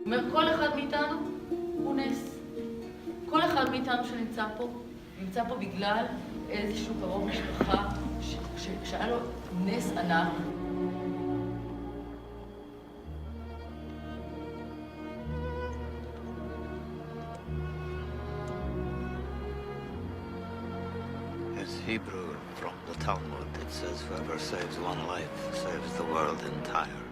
אומר, כל אחד מאיתנו הוא נס. כל אחד מאיתנו שנמצא פה בגלל איזשהו קרוב משפחה שהיה לו נס ענק. It's Hebrew from the Talmud. It says, whoever saves one life saves the world entire.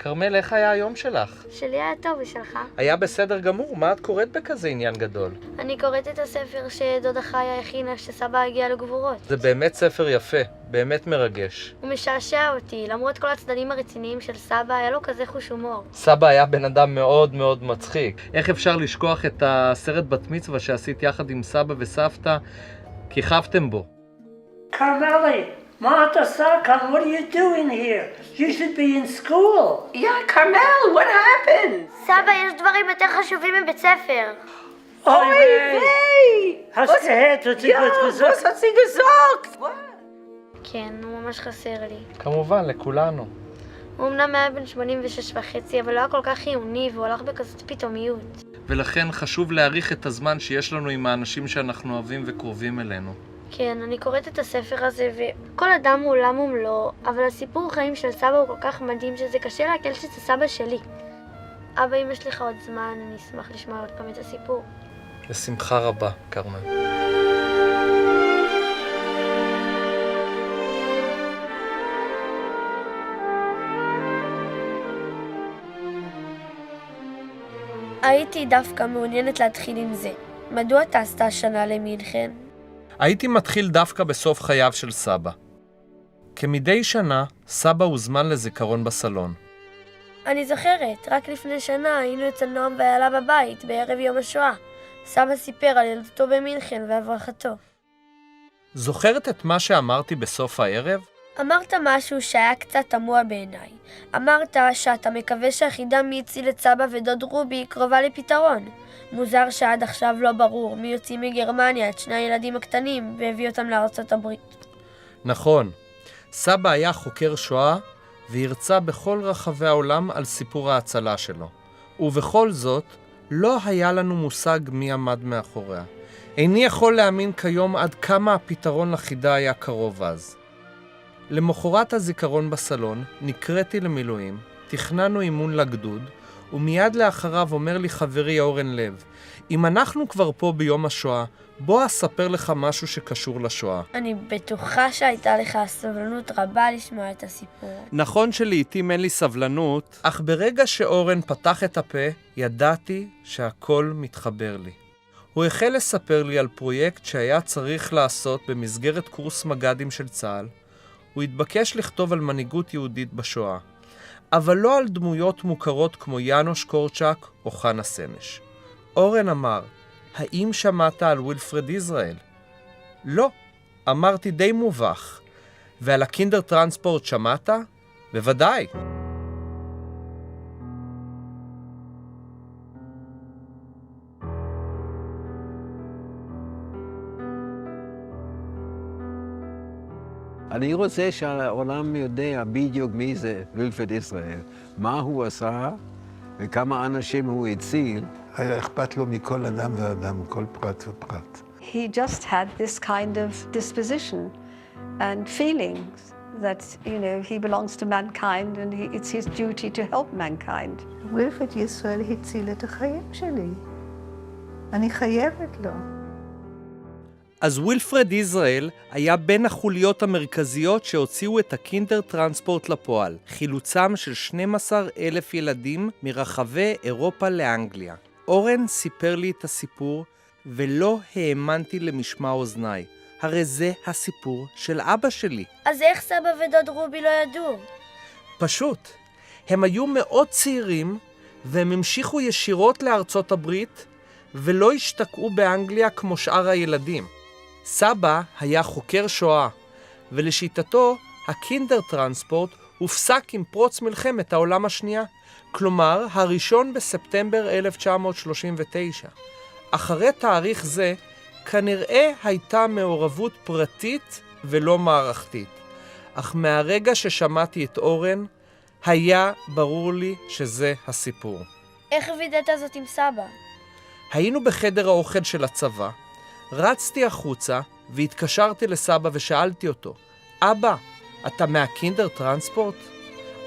כרמל, איך היה היום שלך? שלי היה טוב ושלך? היה בסדר גמור, מה את קוראת בכזה עניין גדול? אני קוראת את הספר שדודה חיה הכינה כשסבא הגיע לגבורות. זה באמת ספר יפה, באמת מרגש. הוא משעשע אותי, למרות כל הצדדים הרציניים של סבא, היה לו כזה חוש הומור. סבא היה בן אדם מאוד מאוד מצחיק. איך אפשר לשכוח את הסרט בת מצווה שעשית יחד עם סבא וסבתא? כיכבתם בו. Carmeli, מה את עושה כאן? What are you doing here? You should be in school. Yeah, Carmel, what happened? סבא, יש דברים יותר חשובים מבית ספר. Oei Hey! Hast du gehört, was ich Ja, gut was gesagt? hat sie gesagt? כן, הוא ממש חסר לי. כמובן, לכולנו. הוא אמנם היה בן 86.5, אבל לא היה כל כך חיוני, והוא הלך בכזאת פתאומיות. ולכן חשוב להעריך את הזמן שיש לנו עם האנשים שאנחנו אוהבים וקרובים אלינו. כן, אני קוראת את הספר הזה, וכל אדם הוא עולם ומלואו, אבל הסיפור חיים של סבא הוא כל כך מדהים שזה קשה להקל שזה סבא שלי. אבא, אם יש לך עוד זמן, אני אשמח לשמוע עוד פעם את הסיפור. בשמחה רבה, כרמל. הייתי דווקא מעוניינת להתחיל עם זה. מדוע טסת השנה למינכן? הייתי מתחיל דווקא בסוף חייו של סבא. כמדי שנה, סבא הוזמן לזיכרון בסלון. אני זוכרת, רק לפני שנה היינו אצל נועם ואיילה בבית, בערב יום השואה. סבא סיפר על ילדותו במינכן והברחתו. זוכרת את מה שאמרתי בסוף הערב? אמרת משהו שהיה קצת תמוה בעיניי. אמרת שאתה מקווה שהחידה מי הציל את סבא ודוד רובי קרובה לפתרון. מוזר שעד עכשיו לא ברור מי יוציא מגרמניה את שני הילדים הקטנים והביא אותם לארצות הברית. נכון. סבא היה חוקר שואה והרצה בכל רחבי העולם על סיפור ההצלה שלו. ובכל זאת, לא היה לנו מושג מי עמד מאחוריה. איני יכול להאמין כיום עד כמה הפתרון לחידה היה קרוב אז. למחרת הזיכרון בסלון נקראתי למילואים, תכננו אימון לגדוד, ומיד לאחריו אומר לי חברי אורן לב, אם אנחנו כבר פה ביום השואה, בוא אספר לך משהו שקשור לשואה. אני בטוחה שהייתה לך סבלנות רבה לשמוע את הסיפור. נכון שלעיתים אין לי סבלנות, אך ברגע שאורן פתח את הפה, ידעתי שהכל מתחבר לי. הוא החל לספר לי על פרויקט שהיה צריך לעשות במסגרת קורס מג"דים של צה"ל. הוא התבקש לכתוב על מנהיגות יהודית בשואה, אבל לא על דמויות מוכרות כמו יאנוש קורצ'אק או חנה סנש. אורן אמר, האם שמעת על ווילפרד ישראל? לא, אמרתי די מובך. ועל הקינדר טרנספורט שמעת? בוודאי. אני רוצה שהעולם יודע בדיוק מי זה וילפרד ישראל, מה הוא עשה וכמה אנשים הוא הציל. היה אכפת לו מכל אדם ואדם, כל פרט ופרט. He just had this kind of disposition and feelings that, you know, he belongs to mankind and it's his duty to help mankind. וילפרד ישראל הציל את החיים שלי. אני חייבת לו. אז וילפרד ישראל היה בין החוליות המרכזיות שהוציאו את הקינדר טרנספורט לפועל, חילוצם של 12,000 ילדים מרחבי אירופה לאנגליה. אורן סיפר לי את הסיפור ולא האמנתי למשמע אוזניי. הרי זה הסיפור של אבא שלי. אז איך סבא ודוד רובי לא ידעו? פשוט. הם היו מאוד צעירים והם המשיכו ישירות לארצות הברית ולא השתקעו באנגליה כמו שאר הילדים. סבא היה חוקר שואה, ולשיטתו הקינדר טרנספורט הופסק עם פרוץ מלחמת העולם השנייה, כלומר, 1 בספטמבר 1939. אחרי תאריך זה, כנראה הייתה מעורבות פרטית ולא מערכתית. אך מהרגע ששמעתי את אורן, היה ברור לי שזה הסיפור. איך וידאת זאת עם סבא? היינו בחדר האוכל של הצבא, רצתי החוצה והתקשרתי לסבא ושאלתי אותו, אבא, אתה מהקינדר טרנספורט?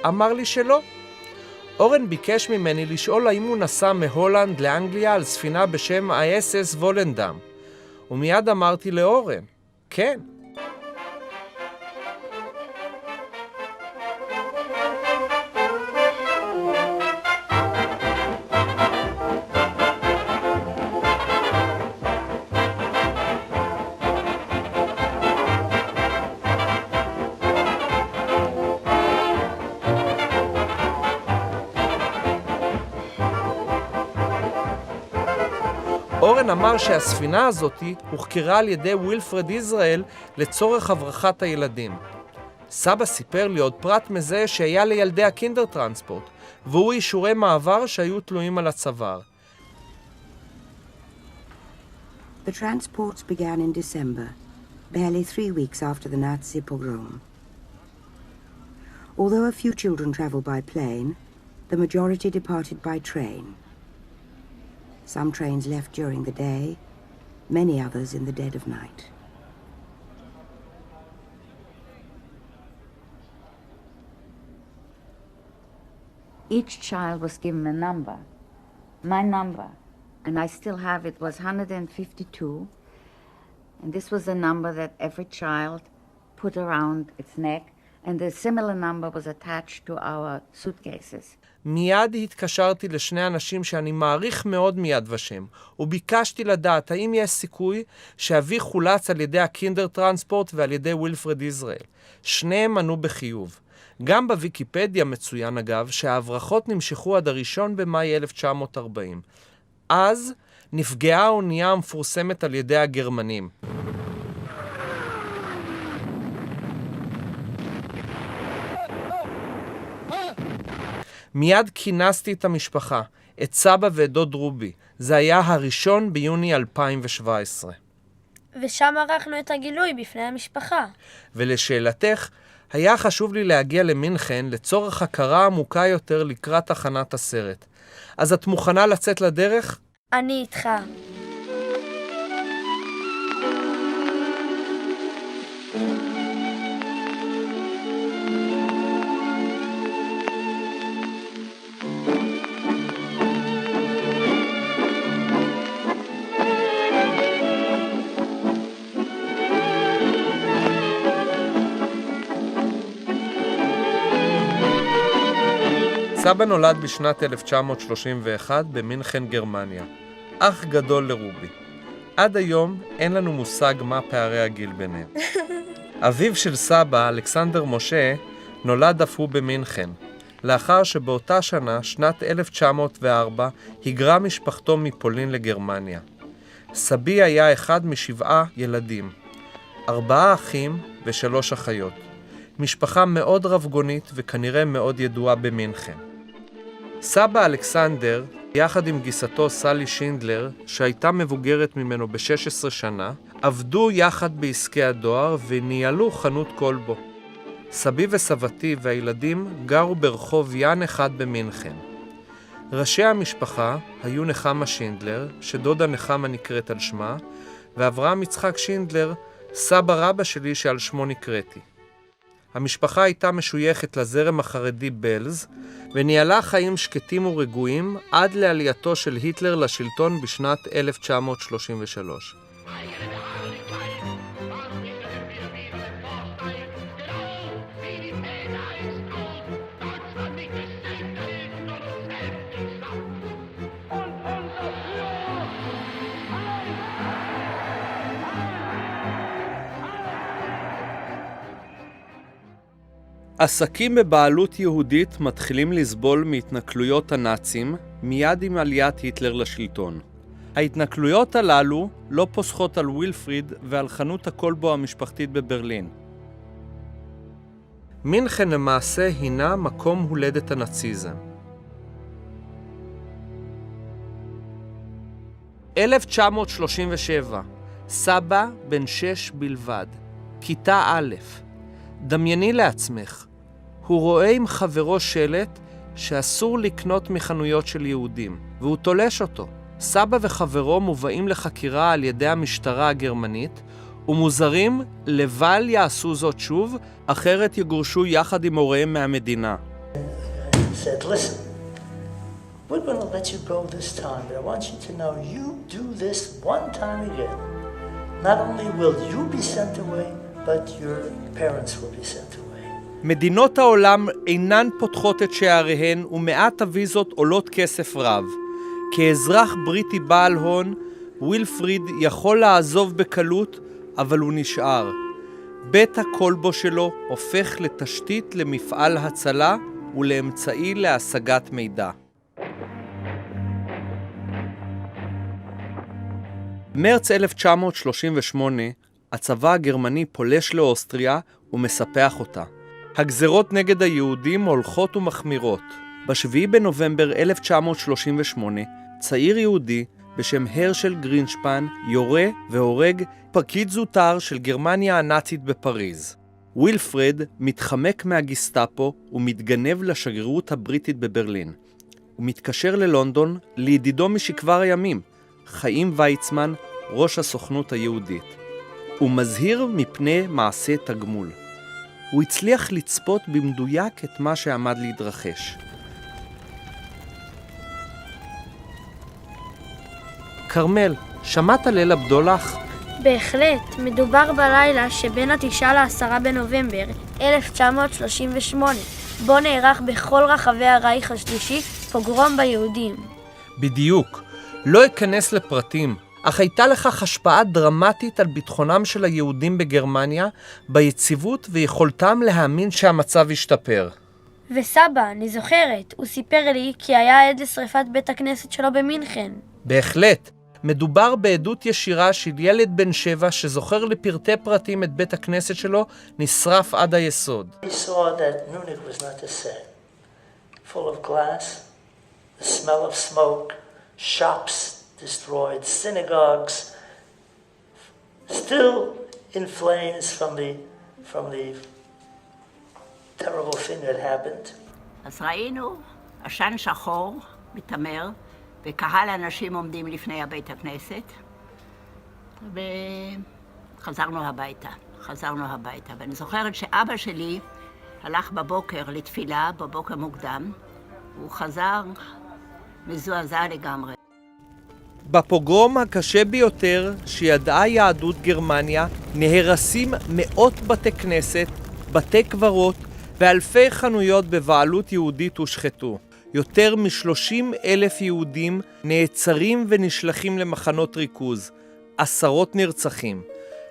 אמר לי שלא. אורן ביקש ממני לשאול האם הוא נסע מהולנד לאנגליה על ספינה בשם ה-SS וולנדם. ומיד אמרתי לאורן, כן. אורן אמר שהספינה הזאת הוחקרה על ידי ווילפרד ישראל לצורך הברחת הילדים. סבא סיפר לי עוד פרט מזה שהיה לילדי הקינדר טרנספורט, והוא אישורי מעבר שהיו תלויים על הצוואר. The transports began in December, barely 3 weeks after the Nazi pogrom. Although a few children traveled by plane, the majority departed by train. Some trains left during the day, many others in the dead of night. Each child was given a number. My number, and I still have it, was 152. And this was a number that every child put around its neck, and a similar number was attached to our suitcases. מיד התקשרתי לשני אנשים שאני מעריך מאוד מיד ושם, וביקשתי לדעת האם יש סיכוי שאבי חולץ על ידי הקינדר טרנספורט ועל ידי ווילפרד ישראל. שניהם ענו בחיוב. גם בוויקיפדיה מצוין אגב שההברחות נמשכו עד 1 במאי 1940. אז נפגעה האונייה המפורסמת על ידי הגרמנים. מיד כינסתי את המשפחה, את סבא ואת דוד רובי. זה היה 1 ביוני 2017. ושם ערכנו את הגילוי בפני המשפחה. ולשאלתך, היה חשוב לי להגיע למינכן לצורך הכרה עמוקה יותר לקראת הכנת הסרט. אז את מוכנה לצאת לדרך? אני איתך. סבא נולד בשנת 1931 במינכן, גרמניה. אח גדול לרובי. עד היום אין לנו מושג מה פערי הגיל ביניהם. אביו של סבא, אלכסנדר משה, נולד אף הוא במינכן, לאחר שבאותה שנה, שנת 1904, היגרה משפחתו מפולין לגרמניה. סבי היה אחד מ7 ילדים, 4 אחים ו3 אחיות. משפחה מאוד רבגונית וכנראה מאוד ידועה במינכן. סבא אלכסנדר, יחד עם גיסתו סלי שינדלר, שהייתה מבוגרת ממנו ב16 שנה, עבדו יחד בעסקי הדואר וניהלו חנות כלבו. סבי וסבתי והילדים גרו ברחוב יאן 1 במינכן. ראשי המשפחה היו נחמה שינדלר, שדודה נחמה נקראת על שמה, ואברהם יצחק שינדלר, סבא רבא שלי שעל שמו נקראתי. המשפחה הייתה משויכת לזרם החרדי בלז, וניהלה חיים שקטים ורגועים עד לעלייתו של היטלר לשלטון בשנת 1933. עסקים בבעלות יהודית מתחילים לסבול מהתנכלויות הנאצים מיד עם עליית היטלר לשלטון. ההתנכלויות הללו לא פוסחות על ווילפריד ועל חנות הכלבו המשפחתית בברלין. מינכן למעשה הינה מקום הולדת הנאציזם. 1937, סבא בן 6 בלבד, כיתה א'. דמייני לעצמך, הוא רואה עם חברו שלט שאסור לקנות מחנויות של יהודים, והוא תולש אותו. סבא וחברו מובאים לחקירה על ידי המשטרה הגרמנית, ומוזרים לבל יעשו זאת שוב, אחרת יגורשו יחד עם הוריהם מהמדינה. Said, listen, we're going to let you go this time, but I want you to know you do this one time again. Not only will you be sent away, but your parents will be sent away. מדינות העולם אינן פותחות את שעריהן, ומעט הוויזות עולות כסף רב. כאזרח בריטי בעל הון, ווילפריד יכול לעזוב בקלות, אבל הוא נשאר. בית הקולבו שלו הופך לתשתית למפעל הצלה ולאמצעי להשגת מידע. מרץ 1938, הצבא הגרמני פולש לאוסטריה ומספח אותה. הגזרות נגד היהודים הולכות ומחמירות. ב7 בנובמבר 1938, צעיר יהודי בשם הרשל גרינשפן יורה והורג פקיד זוטר של גרמניה הנאצית בפריז. ווילפרד מתחמק מהגסטאפו ומתגנב לשגרירות הבריטית בברלין. הוא מתקשר ללונדון לידידו משכבר הימים, חיים ויצמן, ראש הסוכנות היהודית. הוא מזהיר מפני מעשה תגמול. הוא הצליח לצפות במדויק את מה שעמד להתרחש. קרמל, שמעת ליל הבדולח? בהחלט, מדובר בלילה שבין 9 ל-10 בנובמבר 1938, בו נערך בכל רחבי הרייך השלישי פוגרום ביהודים. בדיוק. לא אכנס לפרטים, אך הייתה לכך השפעה דרמטית על ביטחונם של היהודים בגרמניה, ביציבות ויכולתם להאמין שהמצב ישתפר. וסבא, אני זוכרת, הוא סיפר לי כי היה עד לשריפת בית הכנסת שלו במינכן. בהחלט. מדובר בעדות ישירה של ילד בן 7 שזוכר לפרטי פרטים את בית הכנסת שלו נשרף עד היסוד. He saw that Munich was not the same. Full of glass, the smell of smoke, shops destroyed, synagogues still in flames from the terrible thing that happened. אז ראינו עשן שחור מתמר וקהל אנשים עומדים לפני הבית הכנסת, וחזרנו הביתה. ואני זוכרת שאבא שלי הלך בבוקר לתפילה, בבוקר מוקדם, הוא חזר מזועזע לגמרי. בפוגרום הקשה ביותר שידעה יהדות גרמניה נהרסים מאות בתי כנסת, בתי קברות ואלפי חנויות בבעלות יהודית הושחתו. יותר מ-30,000 יהודים נעצרים ונשלחים למחנות ריכוז. עשרות נרצחים.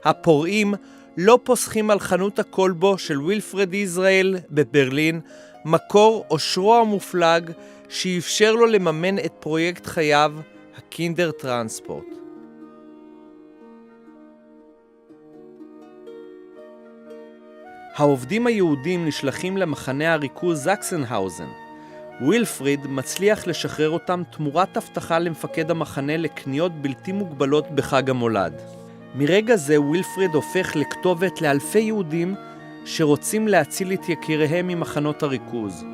הפורעים לא פוסחים על חנות הקולבו של ווילפרד ישראל בברלין, מקור אושרו המופלג שאפשר לו לממן את פרויקט חייו, הקינדר טרנספורט. העובדים היהודים נשלחים למחנה הריכוז זקסנהאוזן. ווילפריד מצליח לשחרר אותם תמורת הבטחה למפקד המחנה לקניות בלתי מוגבלות בחג המולד. מרגע זה ווילפריד הופך לכתובת לאלפי יהודים שרוצים להציל את יקיריהם ממחנות הריכוז.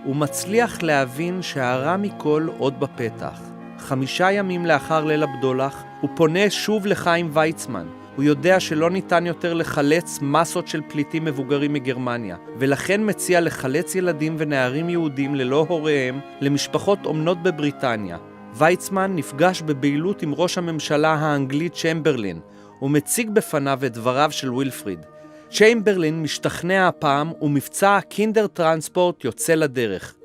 הוא מצליח להבין שהרע מכל עוד בפתח. 5 ימים לאחר ליל הבדולח הוא פונה שוב לחיים ויצמן. הוא יודע שלא ניתן יותר לחלץ מסות של פליטים מבוגרים מגרמניה, ולכן מציע לחלץ ילדים ונערים יהודים ללא הוריהם למשפחות אומנות בבריטניה. ויצמן נפגש בבהילות עם ראש הממשלה האנגלית צ'מברלין, ומציג בפניו את דבריו של ווילפריד. צ'מברלין משתכנע הפעם ומבצע הקינדר טרנספורט יוצא לדרך.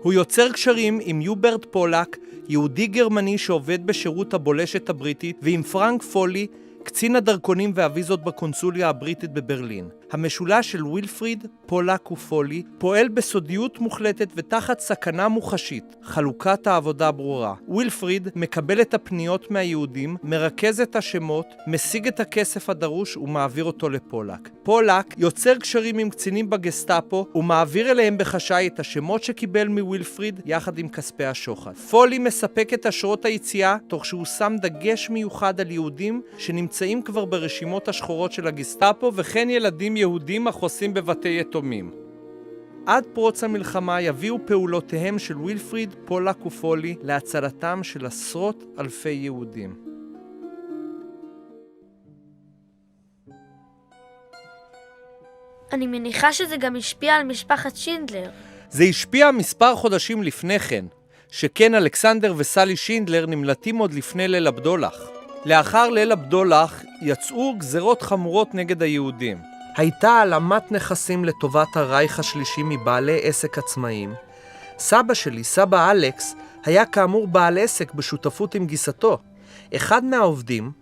הוא יוצר קשרים עם יוברט פולק, יהודי גרמני שעובד בשירות הבולשת הבריטית, ועם פרנק פולי, קצין הדרכונים והוויזות בקונסוליה הבריטית בברלין. המשולש של ווילפריד, פולק ופולי פועל בסודיות מוחלטת ותחת סכנה מוחשית, חלוקת העבודה ברורה. ווילפריד מקבל את הפניות מהיהודים, מרכז את השמות, משיג את הכסף הדרוש ומעביר אותו לפולק. פולק יוצר קשרים עם קצינים בגסטאפו ומעביר אליהם בחשאי את השמות שקיבל מווילפריד יחד עם כספי השוחד. פולי מספק את אשרות היציאה תוך שהוא שם דגש מיוחד על יהודים שנמצאים כבר ברשימות השחורות של הגסטאפו וכן ילדים יהודים החוסים בבתי יתומים. עד פרוץ המלחמה יביאו פעולותיהם של ווילפריד, פולק ופולי להצלתם של עשרות אלפי יהודים. אני מניחה שזה גם השפיע על משפחת שינדלר. זה השפיע מספר חודשים לפני כן, שכן אלכסנדר וסלי שינדלר נמלטים עוד לפני ליל הבדולח. לאחר ליל הבדולח יצאו גזרות חמורות נגד היהודים. הייתה העלמת נכסים לטובת הרייך השלישי מבעלי עסק עצמאיים. סבא שלי, סבא אלכס, היה כאמור בעל עסק בשותפות עם גיסתו. אחד מהעובדים,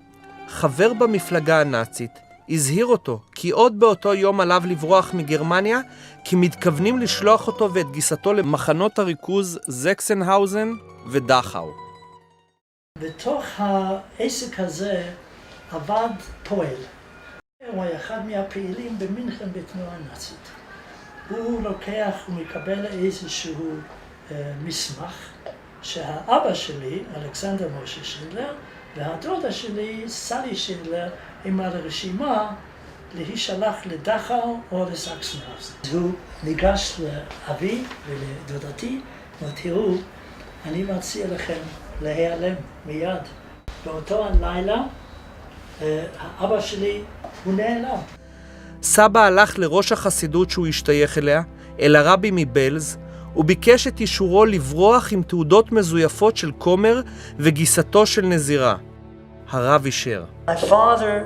חבר במפלגה הנאצית, הזהיר אותו כי עוד באותו יום עליו לברוח מגרמניה, כי מתכוונים לשלוח אותו ואת גיסתו למחנות הריכוז זקסנהאוזן ודכאו. בתוך העסק הזה עבד פועל. הוא היה אחד מהפעילים במינכן בתנועה הנאצית. הוא לוקח ומקבל איזשהו מסמך שהאבא שלי, אלכסנדר משה שינדלר, והדודה שלי, סלי שינדלר, הם על הרשימה להישלח לדכאו או לזקסנהאוזן. הוא ניגש לאבי ולדודתי, ותראו, אני מציע לכם להיעלם מיד. באותו הלילה, האבא שלי הוא נעלם. סבא הלך לראש החסידות שהוא השתייך אליה, אל הרבי מבלז, וביקש את אישורו לברוח עם תעודות מזויפות של כומר וגיסתו של נזירה. הרב אישר. My father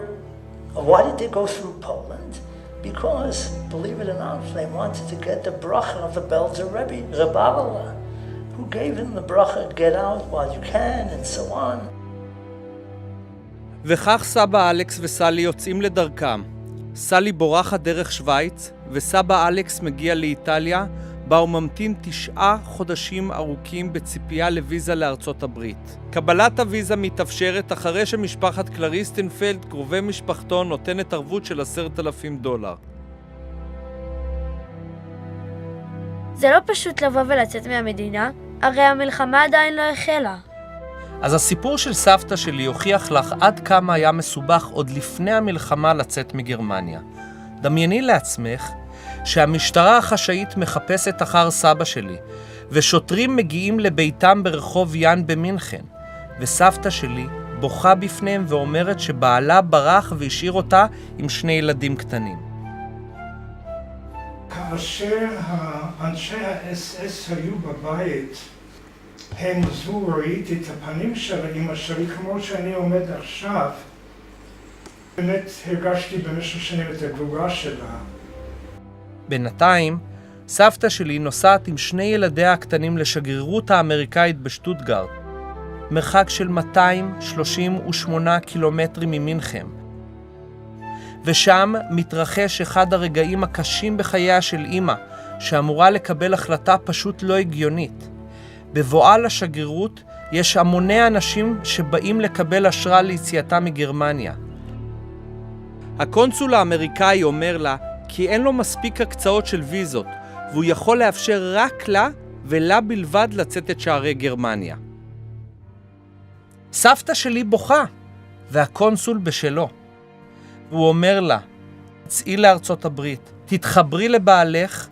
wanted to go through Poland because, believe it or not, they wanted to get the bracha of the Belzer Rebbe, Reb Abela, who gave him the bracha, get out while you can, and so on. וכך סבא אלכס וסלי יוצאים לדרכם. סלי בורחת דרך שוויץ, וסבא אלכס מגיע לאיטליה, בה הוא ממתין 9 חודשים ארוכים בציפייה לוויזה לארצות הברית. קבלת הוויזה מתאפשרת אחרי שמשפחת קלריסטנפלד, קרובי משפחתו, נותנת ערבות של $10,000. זה לא פשוט לבוא ולצאת מהמדינה, הרי המלחמה עדיין לא החלה. אז הסיפור של סבתא שלי הוכיח לך עד כמה היה מסובך עוד לפני המלחמה לצאת מגרמניה. דמייני לעצמך שהמשטרה החשאית מחפשת אחר סבא שלי, ושוטרים מגיעים לביתם ברחוב יאן במינכן, וסבתא שלי בוכה בפניהם ואומרת שבעלה ברח והשאיר אותה עם 2 ילדים קטנים. כאשר אנשי האס-אס היו בבית, הם עזבו, ראיתי את הפנים של אמא שלי כמו שאני עומד עכשיו. באמת הרגשתי במשך שנים את הגבורה שלה. בינתיים, סבתא שלי נוסעת עם 2 ילדיה הקטנים לשגרירות האמריקאית בשטוטגרט, מרחק של 238 קילומטרים ממינכן. ושם מתרחש אחד הרגעים הקשים בחייה של אמא, שאמורה לקבל החלטה פשוט לא הגיונית. בבואה לשגרירות יש המוני אנשים שבאים לקבל אשרה ליציאתה מגרמניה. הקונסול האמריקאי אומר לה כי אין לו מספיק הקצאות של ויזות, והוא יכול לאפשר רק לה ולה בלבד לצאת את שערי גרמניה. סבתא שלי בוכה, והקונסול בשלו. הוא אומר לה, צאי לארצות הברית, תתחברי לבעלך,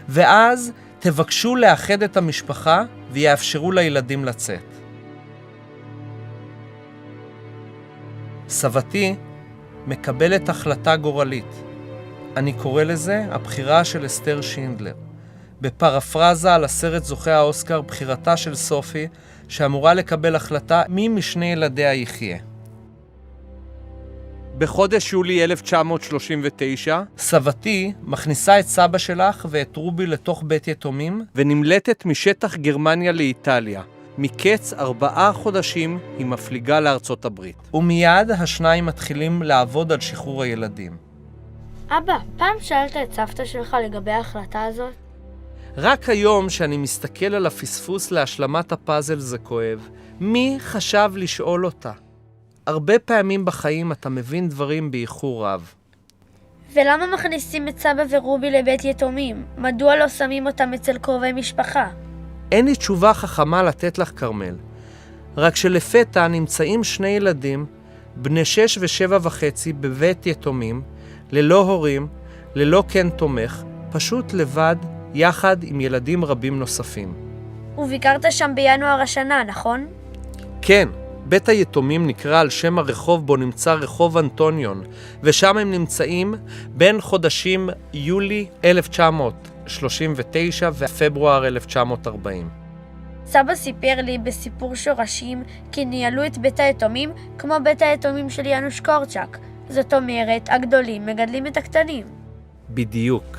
ואז תבקשו לאחד את המשפחה ויאפשרו לילדים לצאת. סבתי מקבלת החלטה גורלית. אני קורא לזה הבחירה של אסתר שינדלר. בפרפרזה על הסרט זוכה האוסקר בחירתה של סופי, שאמורה לקבל החלטה מי משני ילדיה יחיה. בחודש יולי 1939, סבתי מכניסה את סבא שלך ואת רובי לתוך בית יתומים, ונמלטת משטח גרמניה לאיטליה. מקץ 4 חודשים היא מפליגה לארצות הברית. ומיד השניים מתחילים לעבוד על שחרור הילדים. אבא, פעם שאלת את סבתא שלך לגבי ההחלטה הזאת? רק היום שאני מסתכל על הפספוס להשלמת הפאזל זה כואב. מי חשב לשאול אותה? הרבה פעמים בחיים אתה מבין דברים באיחור רב. ולמה מכניסים את סבא ורובי לבית יתומים? מדוע לא שמים אותם אצל קרובי משפחה? אין לי תשובה חכמה לתת לך, כרמל. רק שלפתע נמצאים שני ילדים, בני 6 ו7.5 בבית יתומים, ללא הורים, ללא כן תומך, פשוט לבד, יחד עם ילדים רבים נוספים. וביקרת שם בינואר השנה, נכון? כן, בית היתומים נקרא על שם הרחוב בו נמצא רחוב אנטוניון, ושם הם נמצאים בין חודשים יולי 1939 ופברואר 1940. סבא סיפר לי בסיפור שורשים כי ניהלו את בית היתומים כמו בית היתומים של יאנוש קורצ'אק. זאת אומרת, הגדולים מגדלים את הקטנים. בדיוק.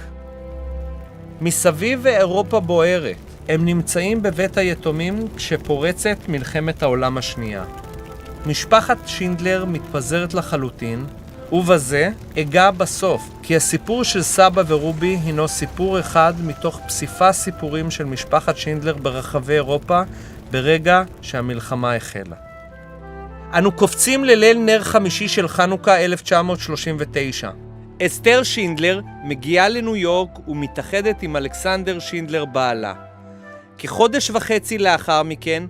מסביב אירופה בוערת. הם נמצאים בבית היתומים כשפורצת מלחמת העולם השנייה. משפחת שינדלר מתפזרת לחלוטין, ובזה אגע בסוף, כי הסיפור של סבא ורובי הינו סיפור אחד מתוך פסיפה סיפורים של משפחת שינדלר ברחבי אירופה ברגע שהמלחמה החלה. אנו קופצים לליל נר חמישי של חנוכה 1939. אסתר שינדלר מגיעה לניו יורק ומתאחדת עם אלכסנדר שינדלר בעלה. כחודש וחצי לאחר מכן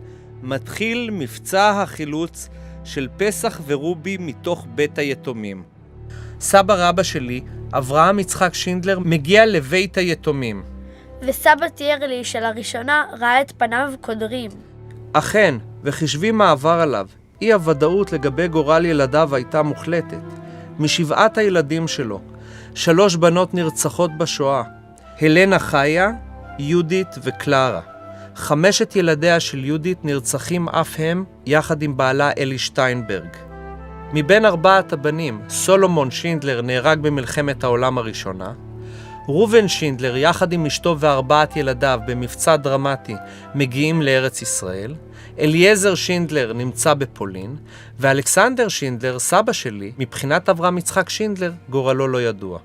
מתחיל מבצע החילוץ של פסח ורובי מתוך בית היתומים. סבא רבא שלי, אברהם יצחק שינדלר, מגיע לבית היתומים. וסבא תיאר לי שלראשונה ראה את פניו קודרים. אכן, וחשבי מה עבר עליו. אי הוודאות לגבי גורל ילדיו הייתה מוחלטת. מ7 הילדים שלו, 3 בנות נרצחות בשואה. הלנה חיה, יהודית וקלרה. 5 ילדיה של יהודית נרצחים אף הם יחד עם בעלה אלי שטיינברג. מבין 4 הבנים, סולומון שינדלר נהרג במלחמת העולם הראשונה, רובן שינדלר יחד עם אשתו ו4 ילדיו במבצע דרמטי מגיעים לארץ ישראל, אליעזר שינדלר נמצא בפולין, ואלכסנדר שינדלר, סבא שלי, מבחינת אברהם יצחק שינדלר, גורלו לא ידוע.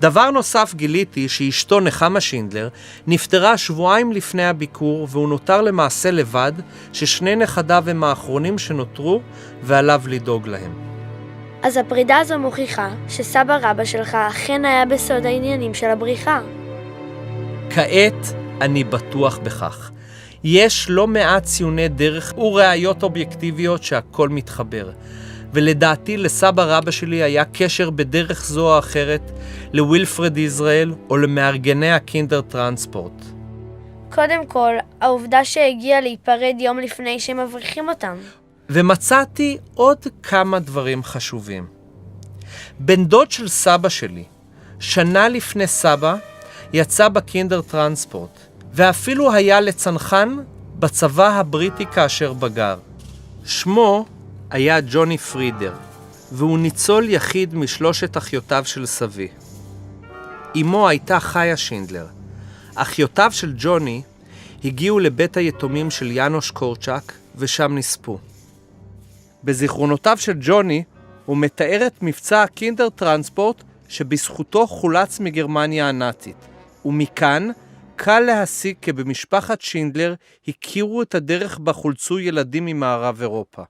דבר נוסף גיליתי שאשתו נחמה שינדלר נפטרה שבועיים לפני הביקור, והוא נותר למעשה לבד, ששני נכדיו הם האחרונים שנותרו ועליו לדאוג להם. אז הפרידה הזו מוכיחה שסבא רבא שלך אכן היה בסוד העניינים של הבריחה. כעת אני בטוח בכך. יש לא מעט ציוני דרך וראיות אובייקטיביות שהכל מתחבר. ולדעתי לסבא רבא שלי היה קשר בדרך זו או אחרת לווילפרד ישראל או למארגני הקינדר טרנספורט. קודם כל, העובדה שהגיע להיפרד יום לפני שמבריחים אותם. ומצאתי עוד כמה דברים חשובים. בן דוד של סבא שלי, שנה לפני סבא, יצא בקינדר טרנספורט, ואפילו היה לצנחן בצבא הבריטי כאשר בגר. שמו היה ג'וני פרידר, והוא ניצול יחיד מ3 אחיותיו של סבי. אמו הייתה חיה שינדלר. אחיותיו של ג'וני הגיעו לבית היתומים של יאנוש קורצ'אק, ושם נספו. בזיכרונותיו של ג'וני הוא מתאר את מבצע הקינדר טרנספורט שבזכותו חולץ מגרמניה הנאצית, ומכאן קל להסיק כי במשפחת שינדלר הכירו את הדרך בה חולצו ילדים ממערב אירופה.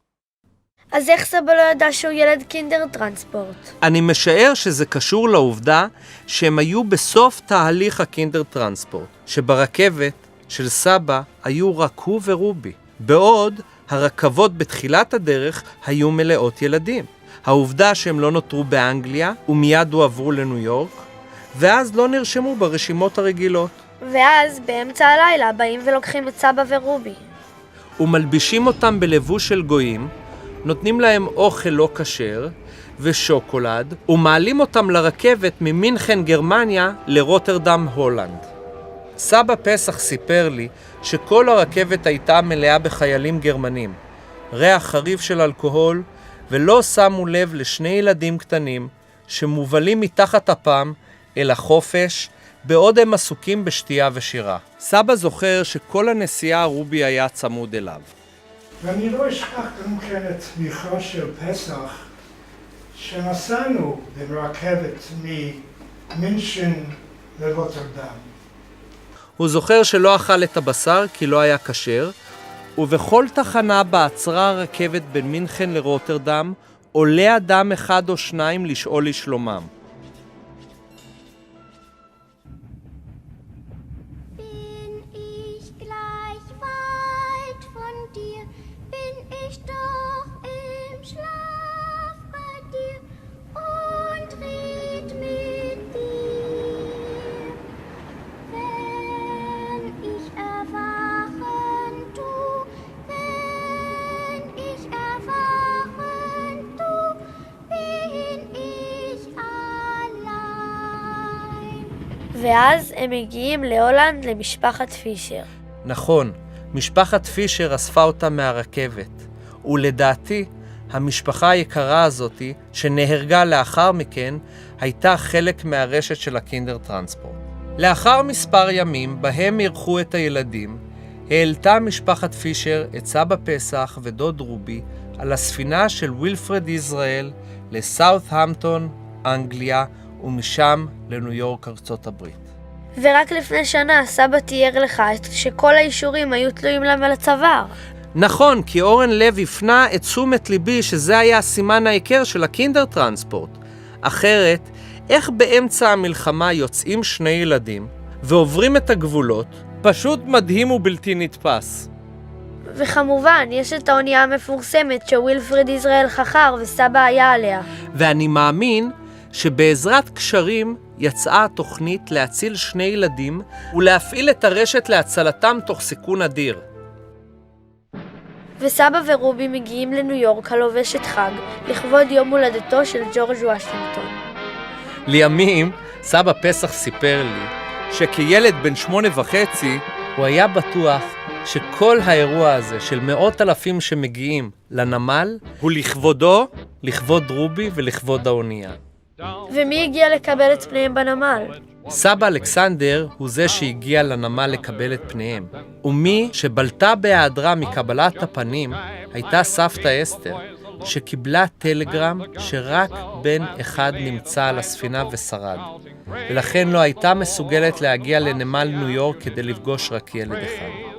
אז איך סבא לא ידע שהוא ילד קינדר טרנספורט? אני משער שזה קשור לעובדה שהם היו בסוף תהליך הקינדר טרנספורט, שברכבת של סבא היו רק הוא ורובי, בעוד הרכבות בתחילת הדרך היו מלאות ילדים. העובדה שהם לא נותרו באנגליה ומיד הועברו לניו יורק, ואז לא נרשמו ברשימות הרגילות. ואז באמצע הלילה באים ולוקחים את סבא ורובי. ומלבישים אותם בלבוש של גויים, נותנים להם אוכל לא כשר ושוקולד, ומעלים אותם לרכבת ממינכן גרמניה לרוטרדם הולנד. סבא פסח סיפר לי שכל הרכבת הייתה מלאה בחיילים גרמנים, ריח חריף של אלכוהול, ולא שמו לב לשני ילדים קטנים שמובלים מתחת אפם אל החופש, בעוד הם עסוקים בשתייה ושירה. סבא זוכר שכל הנסיעה רובי היה צמוד אליו. ואני לא אשכח גם כן את תמיכה של פסח, שנסענו ברכבת ממינשן לרוטרדם. הוא זוכר שלא אכל את הבשר כי לא היה כשר, ובכל תחנה בעצרה הרכבת בין מינכן לרוטרדם, עולה אדם אחד או שניים לשאול לשלומם. ואז הם מגיעים להולנד למשפחת פישר. נכון, משפחת פישר אספה אותה מהרכבת, ולדעתי, המשפחה היקרה הזאת, שנהרגה לאחר מכן, הייתה חלק מהרשת של הקינדר טרנספורט. לאחר מספר ימים, בהם אירחו את הילדים, העלתה משפחת פישר את סבא פסח ודוד רובי על הספינה של וילפרד ישראל לסאות'המפטון, אנגליה, ומשם לניו יורק, ארצות הברית. ורק לפני שנה סבא תיאר לך שכל האישורים היו תלויים להם על הצוואר. נכון, כי אורן לב הפנה את תשומת ליבי שזה היה הסימן העיקר של הקינדר טרנספורט. אחרת, איך באמצע המלחמה יוצאים שני ילדים ועוברים את הגבולות? פשוט מדהים ובלתי נתפס. וכמובן, יש את האונייה המפורסמת שווילפרד ישראל חכר וסבא היה עליה. ואני מאמין שבעזרת קשרים יצאה התוכנית להציל שני ילדים ולהפעיל את הרשת להצלתם תוך סיכון אדיר. וסבא ורובי מגיעים לניו יורק הלובשת חג לכבוד יום הולדתו של ג'ורג' וושינגטון. לימים סבא פסח סיפר לי שכילד בן 8.5 הוא היה בטוח שכל האירוע הזה של מאות אלפים שמגיעים לנמל הוא לכבודו, לכבוד רובי ולכבוד האונייה. ומי הגיע לקבל את פניהם בנמל? סבא אלכסנדר הוא זה שהגיע לנמל לקבל את פניהם, ומי שבלטה בהיעדרה מקבלת הפנים הייתה סבתא אסתר, שקיבלה טלגרם שרק בן אחד נמצא על הספינה ושרד, ולכן לא הייתה מסוגלת להגיע לנמל ניו יורק כדי לפגוש רק ילד אחד.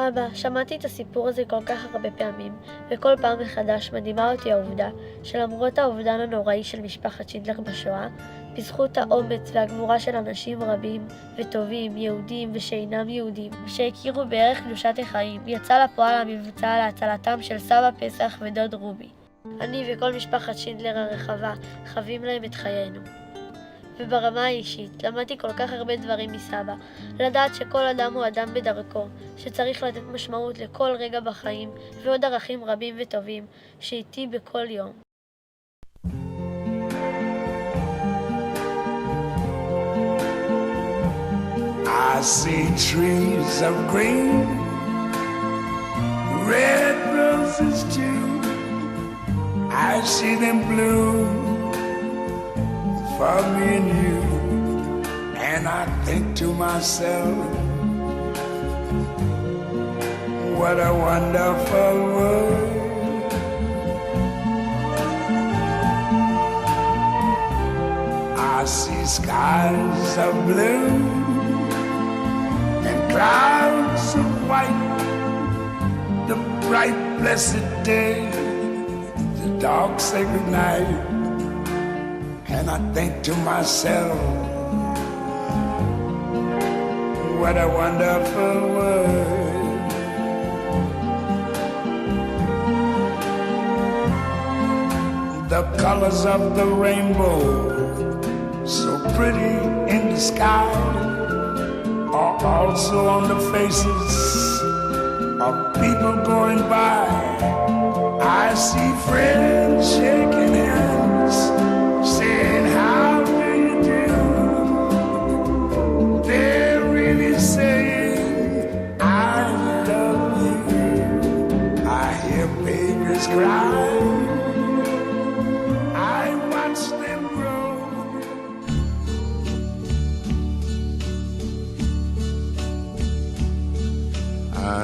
אבא, שמעתי את הסיפור הזה כל כך הרבה פעמים, וכל פעם מחדש מדהימה אותי העובדה שלמרות האובדן הנוראי של משפחת שינדלר בשואה, בזכות האומץ והגבורה של אנשים רבים וטובים, יהודים ושאינם יהודים, שהכירו בערך קדושת החיים, יצא לפועל המבצע להצלתם של סבא פסח ודוד רובי. אני וכל משפחת שינדלר הרחבה חווים להם את חיינו. וברמה האישית למדתי כל כך הרבה דברים מסבא. לדעת שכל אדם הוא אדם בדרכו, שצריך לתת משמעות לכל רגע בחיים, ועוד ערכים רבים וטובים שאיתי בכל יום. I see trees of green, red roses too. I see them bloom for me and you. And I think to myself, what a wonderful world. I see skies of blue and clouds of white, the bright blessed day, the dark sacred night. And I think to myself, what a wonderful world. The colors of the rainbow, so pretty in the sky, are also on the faces of people going by. I see friends shaking hands, saying, how do you do? They're really saying, I love you. I hear babies cry, I watch them grow.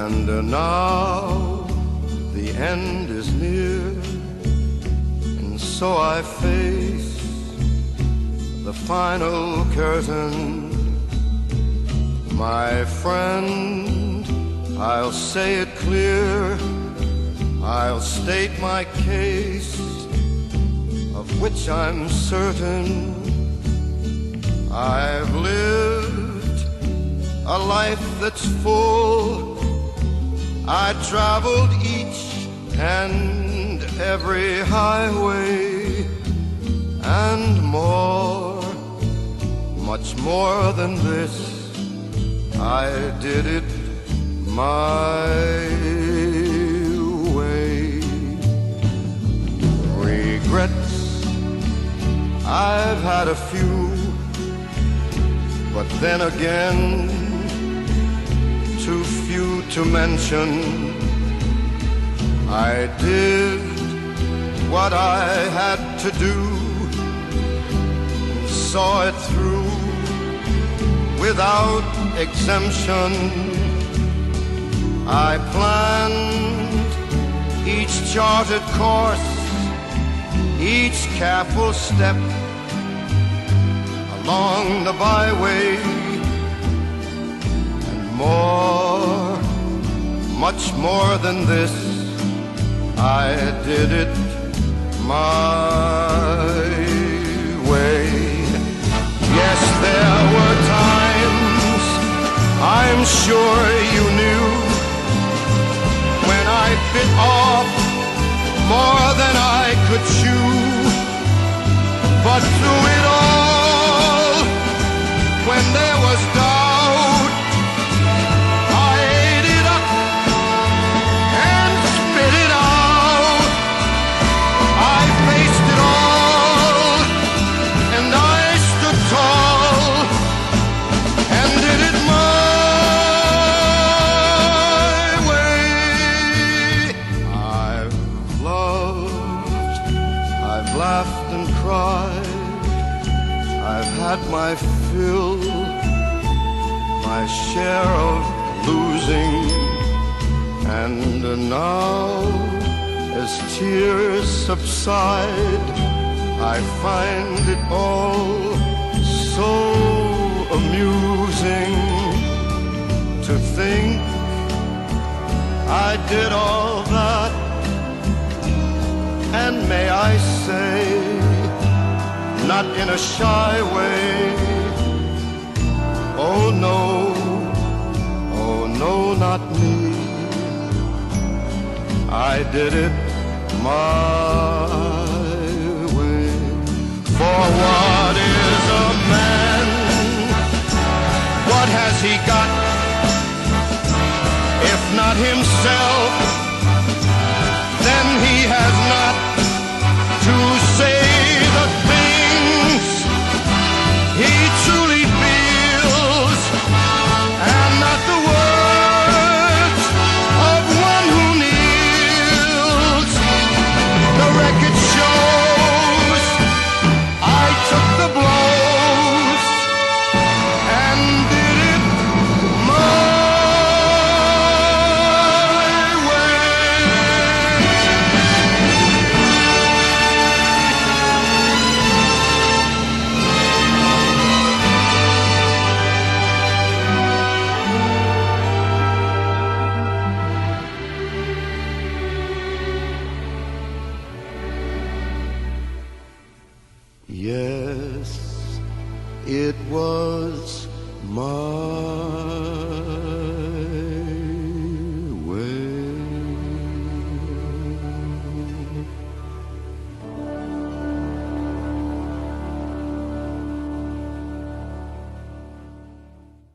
And now the end is near, and so I face the final curtain. My friend, I'll say it clear, I'll state my case, of which I'm certain. I've lived a life that's full. I traveled each and every highway and more, much more than this. I did it my way. Regrets, I've had a few, but then again, too few to mention. I did what I had to do, saw it through without exemption. I planned each charted course, each careful step along the byway. More, much more than this, I did it my way. Yes, there were times, I'm sure you knew, when I bit off more than I could chew. But through it all, when there was doubt, I ate it up and spit it out. I faced it all, and I stood tall and did it my way. I've loved, I've laughed and cried, I've had my fill, my share of losing, and now as tears subside, I find it all so amusing to think I did all that, and may I say, not in a shy way, oh no, not me. I did it my way. For what is a has he got? If not himself,